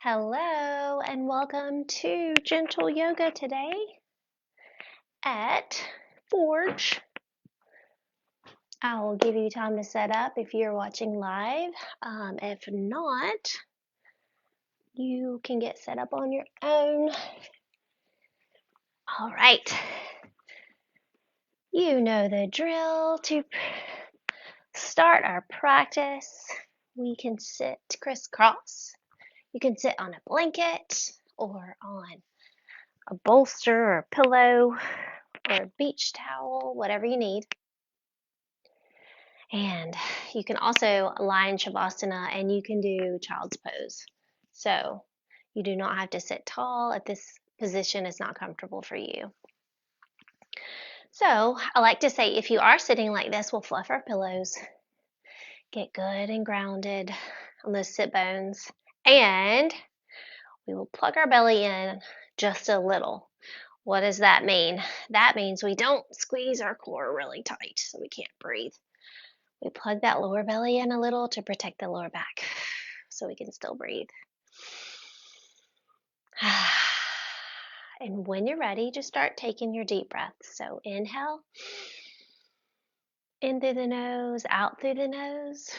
Hello and welcome to Gentle Yoga today at Forge. I will give you time to set up if you're watching live. If not, you can get set up on your own. All right. You know the drill. To start our practice, we can sit crisscross. You can sit on a blanket or on a bolster or a pillow or a beach towel, whatever you need. And you can also lie in Shavasana and you can do child's pose. So you do not have to sit tall if this position is not comfortable for you. So I like to say if you are sitting like this, we'll fluff our pillows, get good and grounded on those sit bones, and we will plug our belly in just a little. What does that mean? That means we don't squeeze our core really tight so we can't breathe. We plug that lower belly in a little to protect the lower back so we can still breathe. And when you're ready, just start taking your deep breaths. So inhale, in through the nose, out through the nose,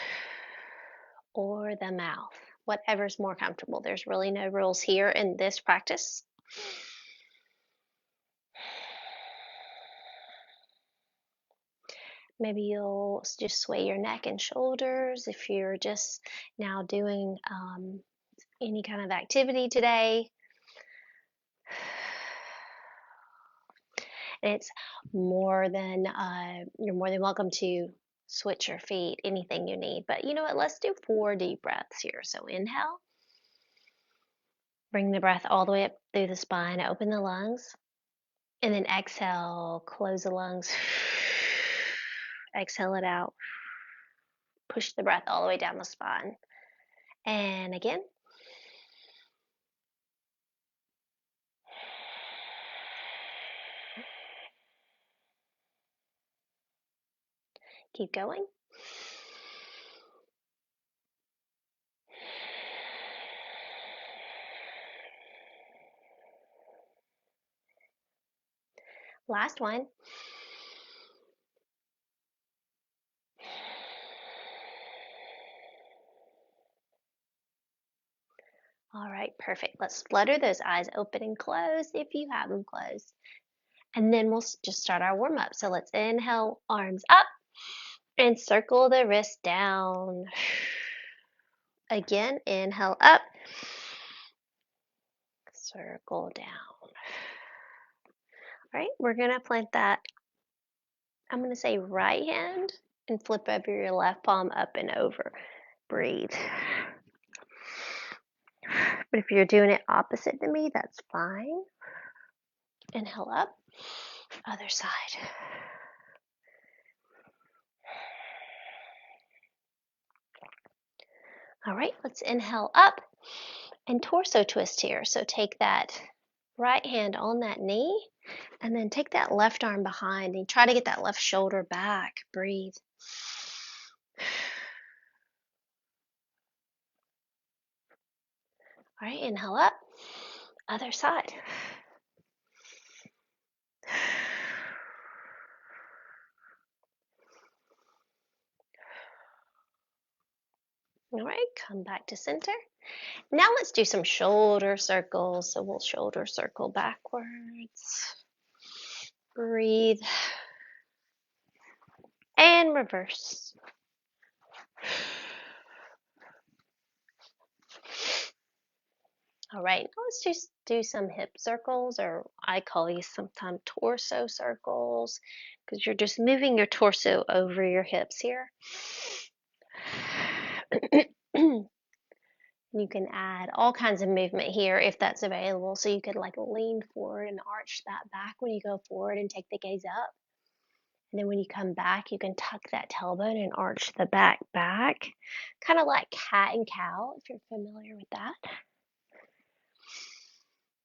or the mouth. Whatever's more comfortable. There's really no rules here in this practice. Maybe you'll just sway your neck and shoulders if you're just now doing any kind of activity today. And it's you're more than welcome to switch your feet, anything you need. But you know what? Let's do 4 deep breaths here. So inhale, bring the breath all the way up through the spine, open the lungs, and then exhale, close the lungs, exhale it out, push the breath all the way down the spine. And again. Keep going. Last one. All right, perfect. Let's flutter those eyes open and closed if you have them closed. And then we'll just start our warm up. So let's inhale, arms up, and circle the wrist down. Again, inhale up, circle down. All right, we're going to plant that, I'm going to say right hand, and flip over your left palm up and over. Breathe. But if you're doing it opposite to me, that's fine. Inhale up, other side. All right, let's inhale up and torso twist here. So take that right hand on that knee and then take that left arm behind and try to get that left shoulder back. Breathe. All right, inhale up, other side. All right, come back to center. Now let's do some shoulder circles. So we'll shoulder circle backwards. Breathe. And reverse. All right, now let's just do some hip circles, or I call these sometimes torso circles, because you're just moving your torso over your hips here. You can add all kinds of movement here if that's available. So you could like lean forward and arch that back when you go forward and take the gaze up. And then when you come back, you can tuck that tailbone and arch the back, kind of like cat and cow, if you're familiar with that.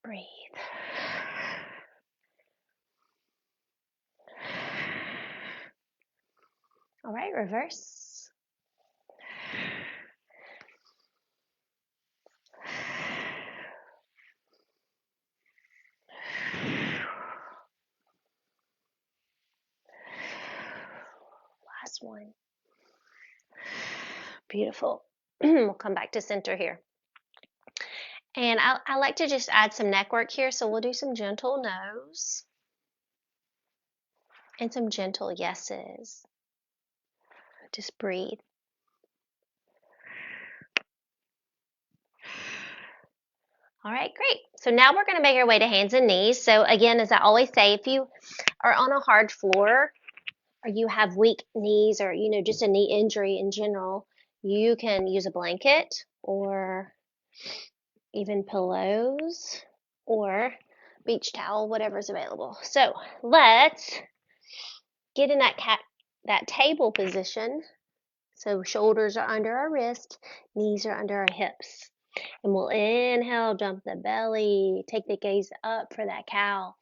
Breathe. All right, reverse. last one. Beautiful. We'll come back to center here. And I like to just add some neck work here, so we'll do some gentle no's and some gentle yeses. Just breathe. All right, great. So now we're going to make our way to hands and knees. So again, as I always say, if you are on a hard floor or you have weak knees or, just a knee injury in general, you can use a blanket or even pillows or beach towel, whatever's available. So let's get in that table position. So shoulders are under our wrist, knees are under our hips. And we'll inhale, jump the belly, take the gaze up for that cow.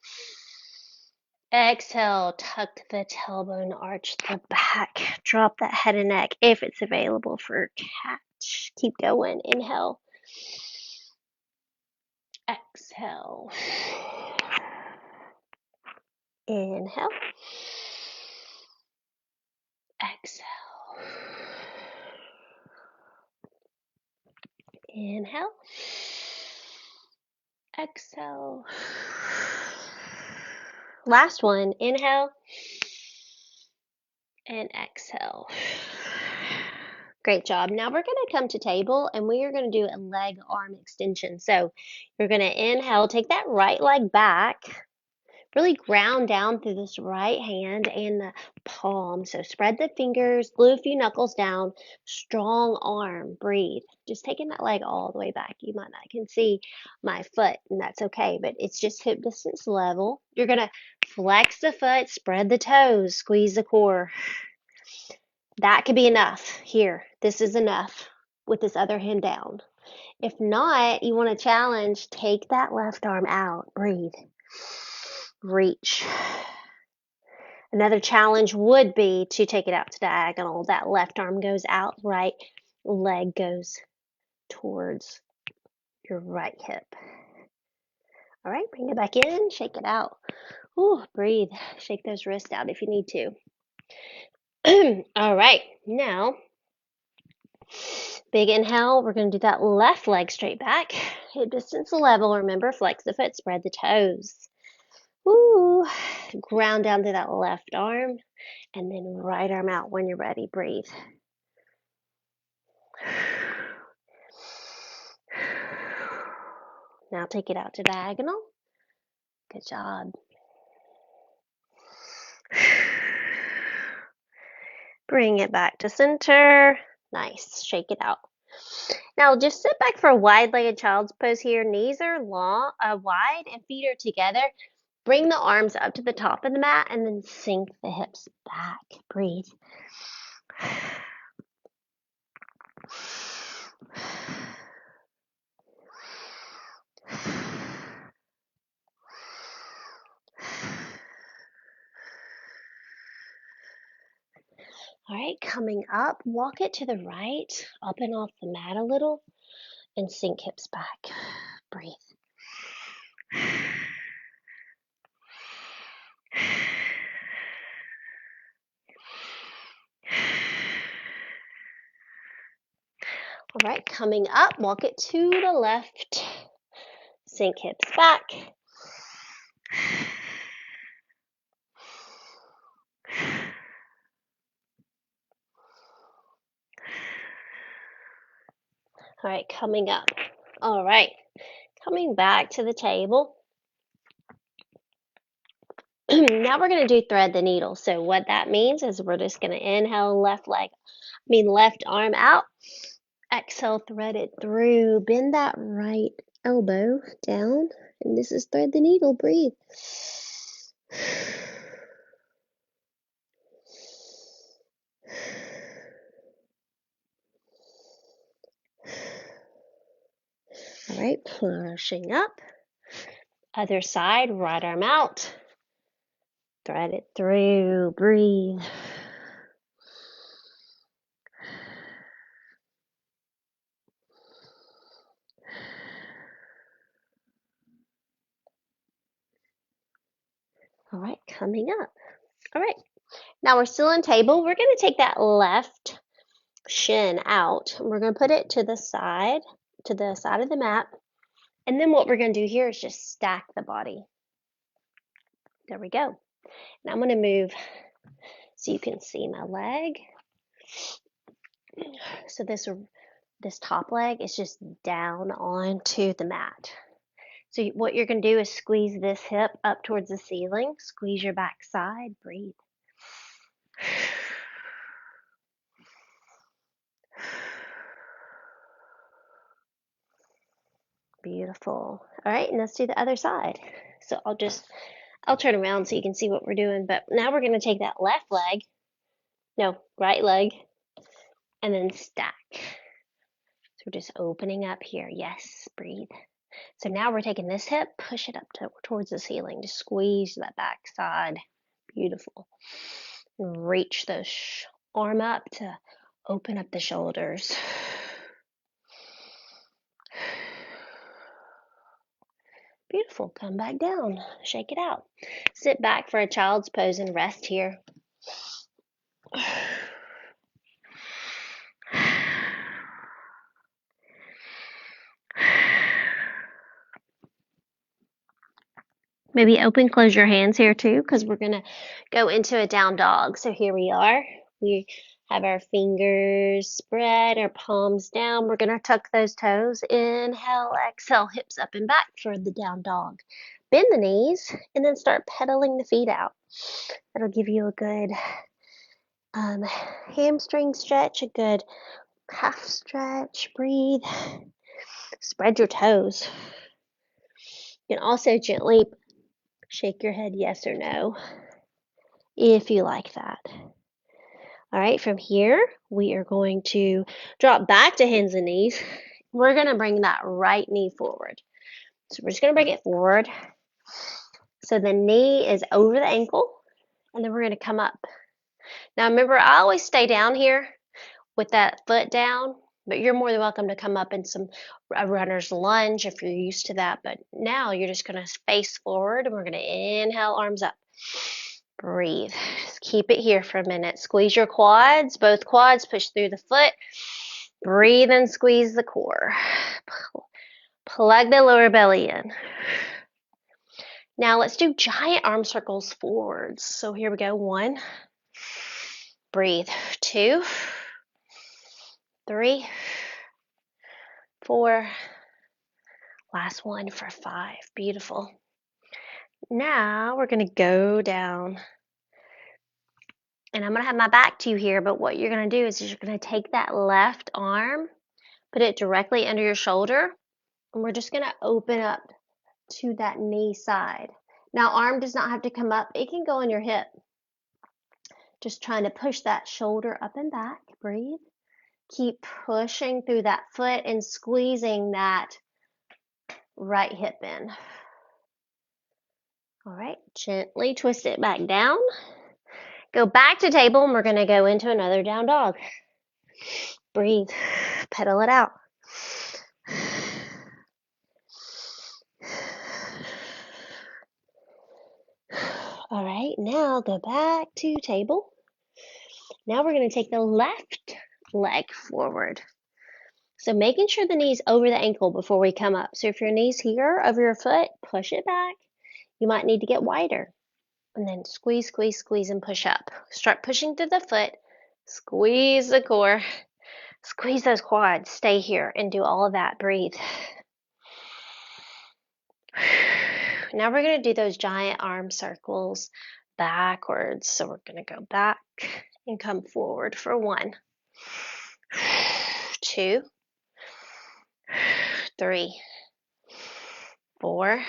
Exhale, tuck the tailbone, arch the back, drop that head and neck if it's available for cat. Keep going. Inhale. Exhale. Inhale. Exhale. Inhale. Exhale. Last one. Inhale. And exhale. Great job. Now we're going to come to table and we are going to do a leg arm extension. So you're going to inhale, take that right leg back, really ground down through this right hand and the palm. So spread the fingers, glue a few knuckles down, strong arm, breathe. Just taking that leg all the way back. You might not can see my foot and that's okay, but it's just hip distance level. You're going to flex the foot, spread the toes, squeeze the core. That could be enough here. This is enough with this other hand down. If not, you want to challenge, take that left arm out. Breathe. Reach. Another challenge would be to take it out to diagonal. That left arm goes out, right leg goes towards your right hip. All right, bring it back in, shake it out. Ooh, breathe. Shake those wrists out if you need to. All right, now big inhale, we're going to do that left leg straight back. Hip distance level, remember, flex the foot, spread the toes. Woo. Ground down to that left arm and then right arm out when you're ready. Breathe. Now take it out to diagonal. Good job. Bring it back to center. Nice. Shake it out. Now just sit back for a wide-legged child's pose here. Knees are long, wide, and feet are together. Bring the arms up to the top of the mat and then sink the hips back. Breathe. All right, coming up, walk it to the right, up and off the mat a little, and sink hips back. Breathe. All right, coming up, walk it to the left, sink hips back. All right, coming up. All right, coming back to the table. Now we're going to do thread the needle. So what that means is we're just going to inhale, left arm out. Exhale, thread it through. Bend that right elbow down. And this is thread the needle. Breathe. All right, pushing up. Other side, right arm out. Thread it through. Breathe. All right, coming up. All right, Now we're still on table. We're going to take that left shin out. And we're going to put it to the side of the mat. And then what we're going to do here is just stack the body. There we go. Now I'm going to move so you can see my leg. So this top leg is just down onto the mat. So what you're going to do is squeeze this hip up towards the ceiling. Squeeze your back side. Breathe. Beautiful. All right, and let's do the other side. So I'll turn around so you can see what we're doing. But now we're going to take that right leg, and then stack. So we're just opening up here. Yes, breathe. So now we're taking this hip, push it up towards the ceiling. Just squeeze that back side. Beautiful. Reach the arm up to open up the shoulders. Beautiful. Come back down. Shake it out. Sit back for a child's pose and rest here. Maybe close your hands here too, because we're going to go into a down dog. So here we are. We have our fingers spread, our palms down. We're going to tuck those toes. Inhale, exhale, hips up and back for the down dog. Bend the knees and then start pedaling the feet out. That'll give you a good hamstring stretch, a good calf stretch. Breathe. Spread your toes. You can also gently shake your head yes or no if you like that. All right, from here, we are going to drop back to hands and knees. We're going to bring that right knee forward. So we're just going to bring it forward. So the knee is over the ankle, and then we're going to come up. Now remember, I always stay down here with that foot down, but you're more than welcome to come up in a runner's lunge if you're used to that. But now you're just going to face forward, and we're going to inhale, arms up. Breathe. Just keep it here for a minute. Squeeze your quads, both quads, push through the foot. Breathe and squeeze the core. Plug the lower belly in. Now let's do giant arm circles forwards. So here we go. 1. Breathe. 2. 3. 4. Last one for 5. Beautiful. Now we're going to go down. And I'm going to have my back to you here, but what you're going to do is you're going to take that left arm, put it directly under your shoulder, and we're just going to open up to that knee side. Now, arm does not have to come up. It can go on your hip. Just trying to push that shoulder up and back. Breathe. Keep pushing through that foot and squeezing that right hip in. All right, gently twist it back down. Go back to table, and we're going to go into another down dog. Breathe. Pedal it out. All right, now go back to table. Now we're going to take the left leg forward. So making sure the knee's over the ankle before we come up. So if your knee's here over your foot, push it back. You might need to get wider. And then squeeze, squeeze, squeeze, and push up. Start pushing through the foot. Squeeze the core. Squeeze those quads. Stay here and do all of that. Breathe. Now we're going to do those giant arm circles backwards. So we're going to go back and come forward for 1, 2, 3, 4,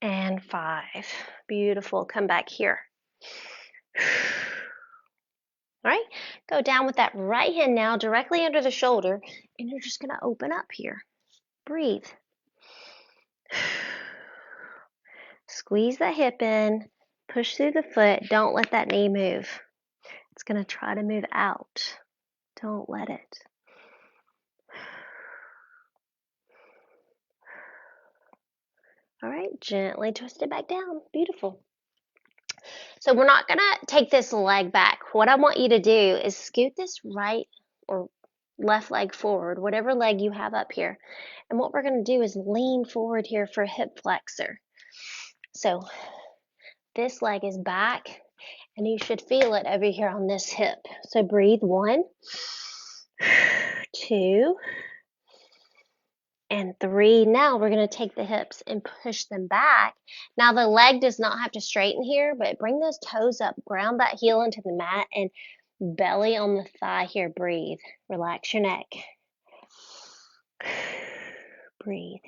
and 5. Beautiful. Come back here. All right, go down with that right hand now directly under the shoulder, and you're just going to open up here. Breathe. Squeeze that hip in, push through the foot. Don't let that knee move. It's going to try to move out. Don't let it. All right, gently twist it back down. Beautiful. So we're not going to take this leg back. What I want you to do is scoot this right or left leg forward, whatever leg you have up here. And what we're going to do is lean forward here for a hip flexor. So this leg is back, and you should feel it over here on this hip. So breathe 1, 2, and 3. Now we're going to take the hips and push them back. Now the leg does not have to straighten here, but bring those toes up, ground that heel into the mat, and belly on the thigh here. Breathe. Relax your neck. Breathe.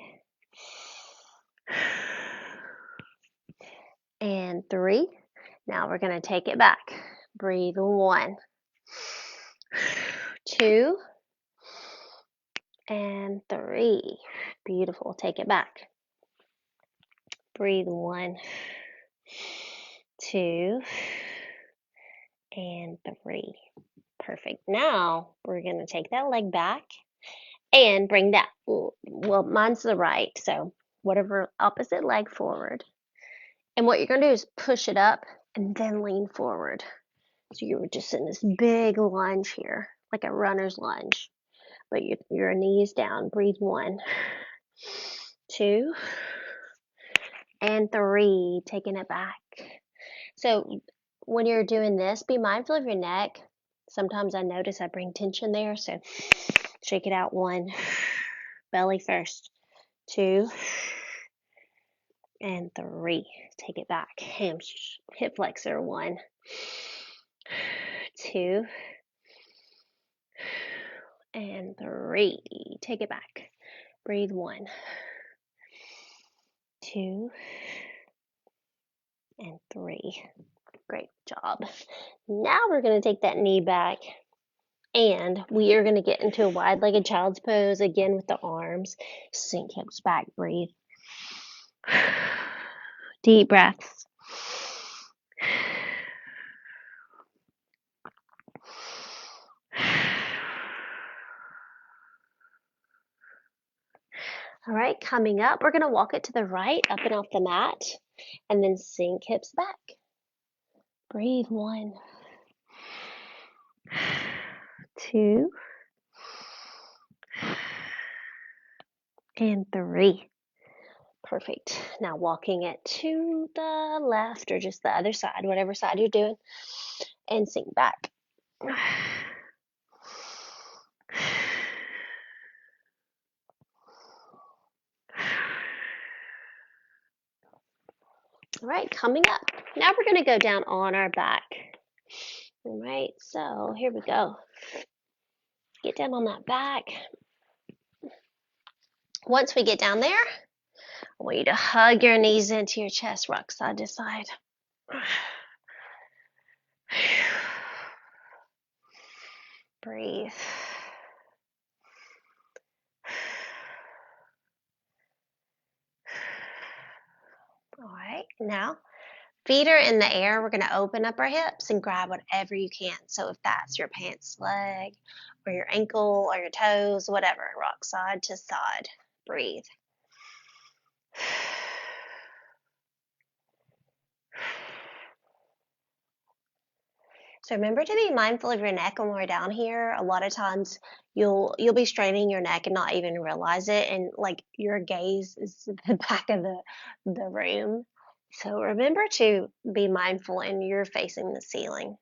And 3. Now we're going to take it back. Breathe 1, 2, and 3. Beautiful. Take it back. Breathe 1, 2, and 3. Perfect. Now we're going to take that leg back and bring that, well, mine's the right, so whatever opposite leg forward. And what you're going to do is push it up and then lean forward. So you're just in this big lunge here, like a runner's lunge. But your knees down. Breathe 1, 2, and 3. Taking it back. So when you're doing this, be mindful of your neck. Sometimes I notice I bring tension there, so shake it out. 1, belly first. 2, and 3. Take it back. Hip flexor. 1, 2, and 3. Take it back. Breathe 1, 2, and 3. Great job. Now we're going to take that knee back, and we are going to get into a wide-legged child's pose again with the arms. Sink hips back. Breathe. Deep breaths. All right, coming up, we're going to walk it to the right, up and off the mat, and then sink hips back. Breathe. 1, 2, and 3. Perfect. Now walking it to the left or just the other side, whatever side you're doing, and sink back. All right, coming up. Now we're going to go down on our back. All right, so here we go. Get down on that back. Once we get down there, I want you to hug your knees into your chest, rock side to side. Breathe. All right, now feet are in the air. We're going to open up our hips and grab whatever you can. So if that's your pants leg or your ankle or your toes, whatever, rock side to side. Breathe. So remember to be mindful of your neck when we're down here. A lot of times you'll be straining your neck and not even realize it, and like your gaze is the back of the room. So remember to be mindful and you're facing the ceiling. All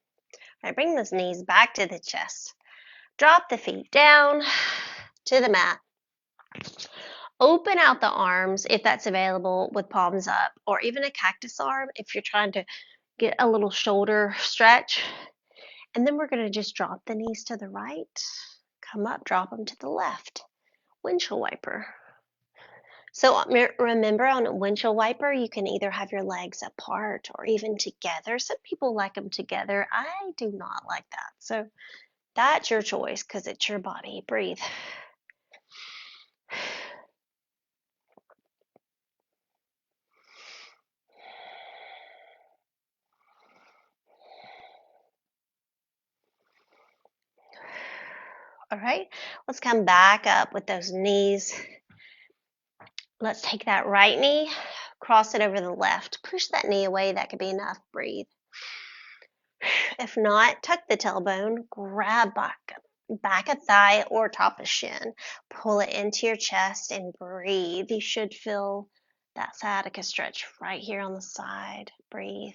right, bring those knees back to the chest. Drop the feet down to the mat. Open out the arms if that's available with palms up, or even a cactus arm if you're trying to get a little shoulder stretch. And then we're going to just drop the knees to the right, come up, drop them to the left. Windshield wiper. So remember, on a windshield wiper, you can either have your legs apart or even together. Some people like them together. I do not like that. So that's your choice because it's your body. Breathe. All right, let's come back up with those knees. Let's take that right knee, cross it over the left. Push that knee away. That could be enough. Breathe. If not, tuck the tailbone, grab back of thigh or top of shin. Pull it into your chest and breathe. You should feel that sciatica stretch right here on the side. Breathe.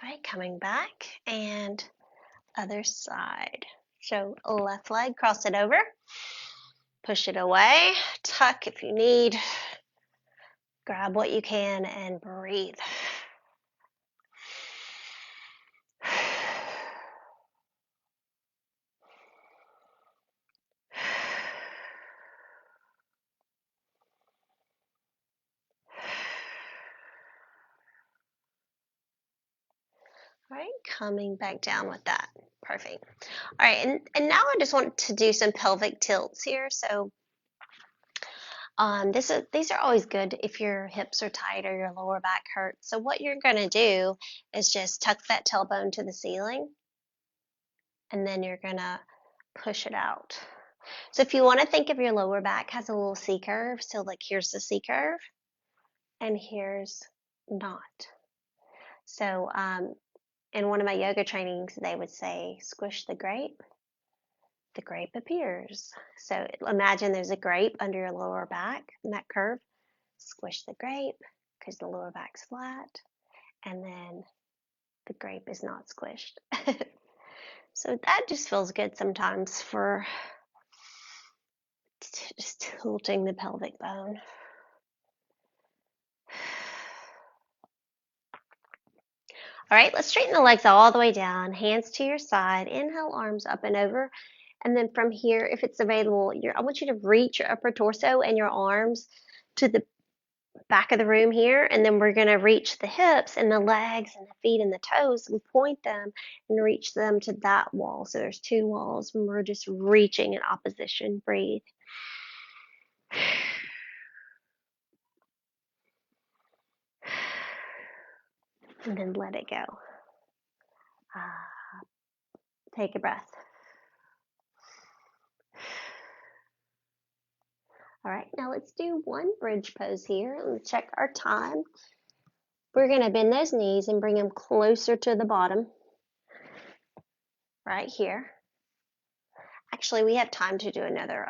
All right, coming back and other side. So left leg, cross it over, push it away, tuck if you need, grab what you can and breathe. All right, coming back down with that. Perfect. All right, and now I just want to do some pelvic tilts here. So these are always good if your hips are tight or your lower back hurts. So what you're going to do is just tuck that tailbone to the ceiling, and then you're going to push it out. So if you want to think of your lower back has a little C curve, so like here's the C curve, and here's not. So in one of my yoga trainings, they would say, squish the grape appears. So imagine there's a grape under your lower back in that curve. Squish the grape because the lower back's flat, and then the grape is not squished. So that just feels good sometimes for just tilting the pelvic bone. All right, let's straighten the legs all the way down, hands to your side, inhale, arms up and over. And then from here, if it's available, I want you to reach your upper torso and your arms to the back of the room here. And then we're going to reach the hips and the legs and the feet and the toes and point them and reach them to that wall. So there's two walls and we're just reaching in opposition. Breathe. And then let it go. Take a breath. All right, now let's do one bridge pose here. Let's check our time. We're going to bend those knees and bring them closer to the bottom. Right here. Actually, we have time to do another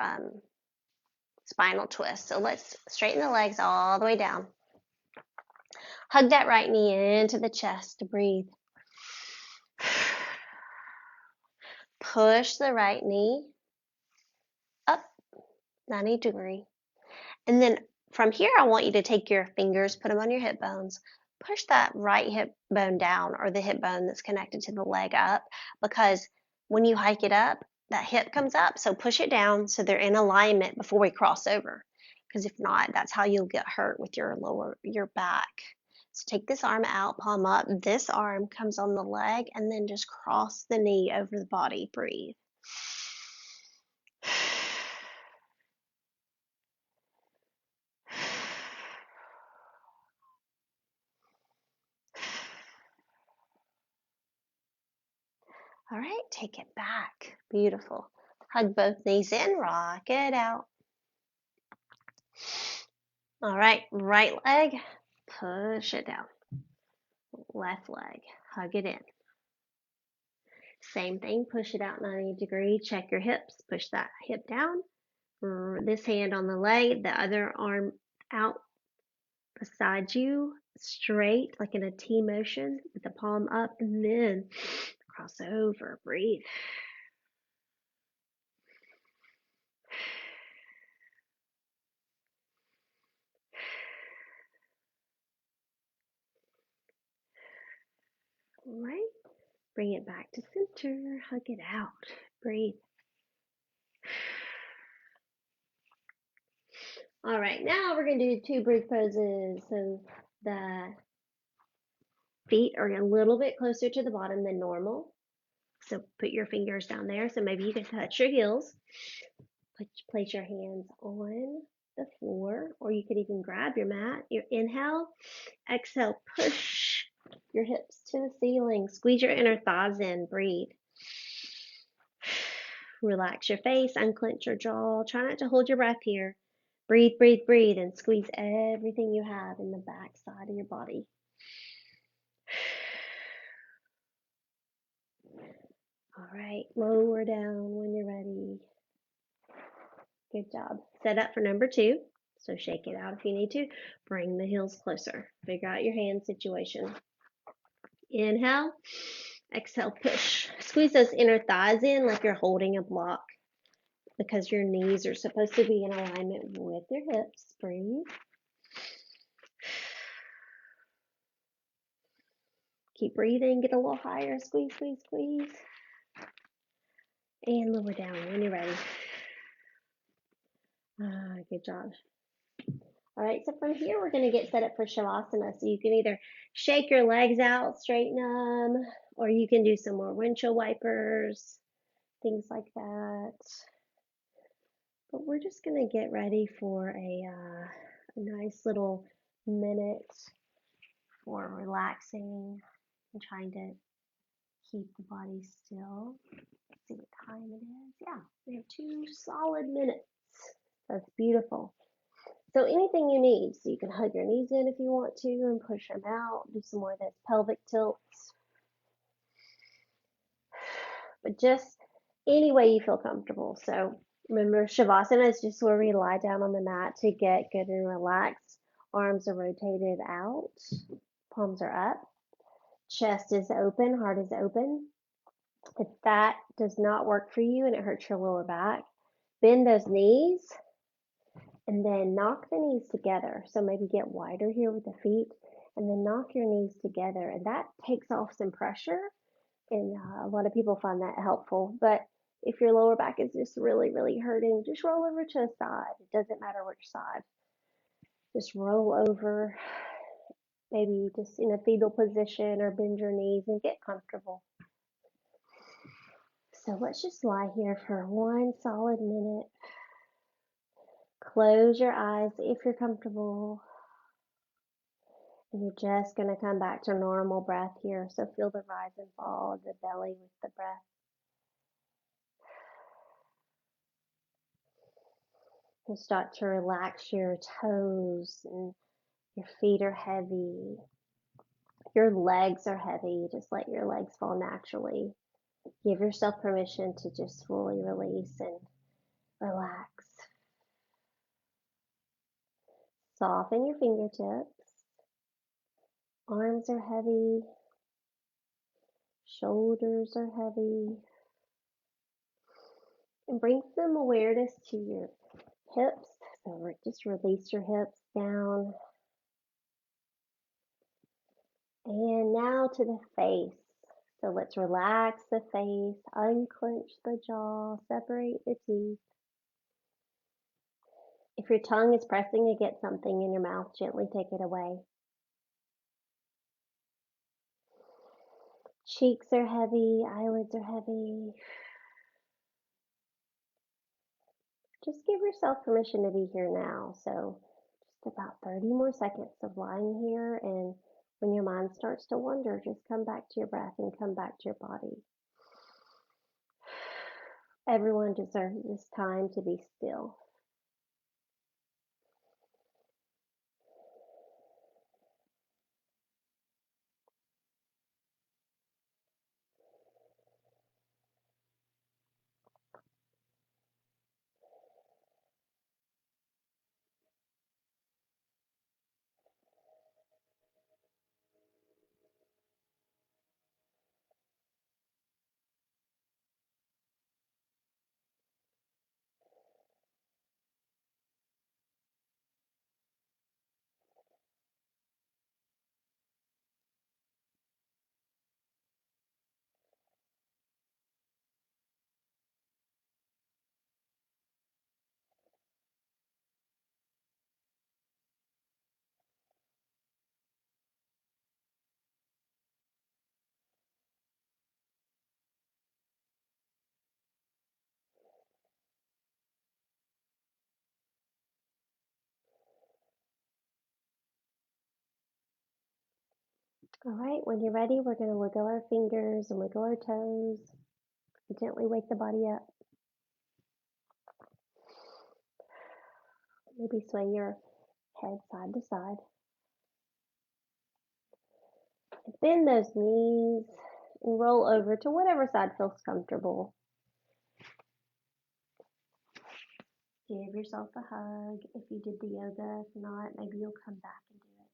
spinal twist. So let's straighten the legs all the way down. Hug that right knee into the chest. Breathe. Push the right knee up 90 degree. And then from here, I want you to take your fingers, put them on your hip bones, push that right hip bone down or the hip bone that's connected to the leg up, because when you hike it up, that hip comes up. So push it down so they're in alignment before we cross over. Because if not, that's how you'll get hurt with your back. So take this arm out, palm up. This arm comes on the leg and then just cross the knee over the body. Breathe. All right, take it back. Beautiful. Hug both knees in, rock it out. All right, right leg, push it down. Left leg, hug it in. Same thing, push it out 90 degrees. Check your hips, push that hip down. This hand on the leg, the other arm out beside you, straight, like in a T motion, with the palm up, and then cross over. Breathe. All right, bring it back to center, hug it out. Breathe. All right, now we're going to do two bridge poses. So the feet are a little bit closer to the bottom than normal. So put your fingers down there. So maybe you can touch your heels. Place your hands on the floor, or you could even grab your mat. Your inhale, exhale, push your hips to the ceiling. Squeeze your inner thighs in. Breathe. Relax your face, unclench your jaw. Try not to hold your breath here. Breathe, breathe, breathe, and squeeze everything you have in the back side of your body. All right, lower down when you're ready. Good job. Set up for number 2. So shake it out if you need to. Bring the heels closer. Figure out your hand situation. Inhale. Exhale, push. Squeeze those inner thighs in like you're holding a block because your knees are supposed to be in alignment with your hips. Breathe. Keep breathing. Get a little higher. Squeeze, squeeze, squeeze. And lower down when you're ready. Good job. All right, so from here, we're going to get set up for Shavasana. So you can either shake your legs out, straighten them, or you can do some more windshield wipers, things like that. But we're just going to get ready for a nice little minute for relaxing and trying to keep the body still. Let's see what time it is. Yeah, we have 2 solid minutes. That's beautiful. So anything you need. So you can hug your knees in if you want to and push them out. Do some more of those pelvic tilts. But just any way you feel comfortable. So remember, Shavasana is just where we lie down on the mat to get good and relaxed. Arms are rotated out. Palms are up. Chest is open. Heart is open. If that does not work for you and it hurts your lower back, bend those knees and then knock the knees together. So maybe get wider here with the feet and then knock your knees together. And that takes off some pressure. And a lot of people find that helpful. But if your lower back is just really, really hurting, just roll over to the side. It doesn't matter which side. Just roll over, maybe just in a fetal position or bend your knees and get comfortable. So let's just lie here for 1 solid minute. Close your eyes if you're comfortable. And you're just going to come back to normal breath here. So feel the rise and fall of the belly with the breath. And start to relax your toes and your feet are heavy. Your legs are heavy. Just let your legs fall naturally. Give yourself permission to just fully release and relax. Soften your fingertips. Arms are heavy. Shoulders are heavy. And bring some awareness to your hips. So just release your hips down. And now to the face. So let's relax the face, unclench the jaw, separate the teeth. If your tongue is pressing against something in your mouth, gently take it away. Cheeks are heavy, eyelids are heavy. Just give yourself permission to be here now. So just about 30 more seconds of lying here, and when your mind starts to wander, just come back to your breath and come back to your body. Everyone deserves this time to be still. All right, when you're ready, we're going to wiggle our fingers and wiggle our toes and gently wake the body up. Maybe sway your head side to side. And bend those knees and roll over to whatever side feels comfortable. Give yourself a hug if you did the yoga. If not, maybe you'll come back and do it.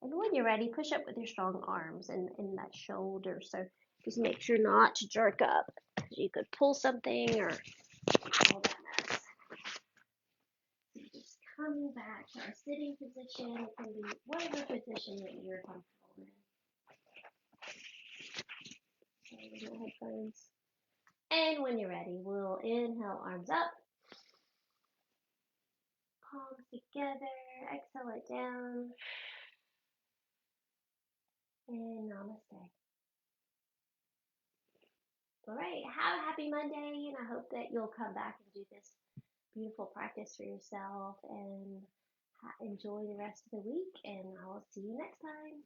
And when you're ready, push up with your strong arms and that shoulder. So just make sure not to jerk up, because you could pull something or all that mess. So just coming back to our sitting position. It can be whatever position that you're comfortable in. Okay, with my headphones. And when you're ready, we'll inhale, arms up, palms together, exhale it down, and namaste. All right, have a happy Monday, and I hope that you'll come back and do this beautiful practice for yourself and enjoy the rest of the week, and I'll see you next time.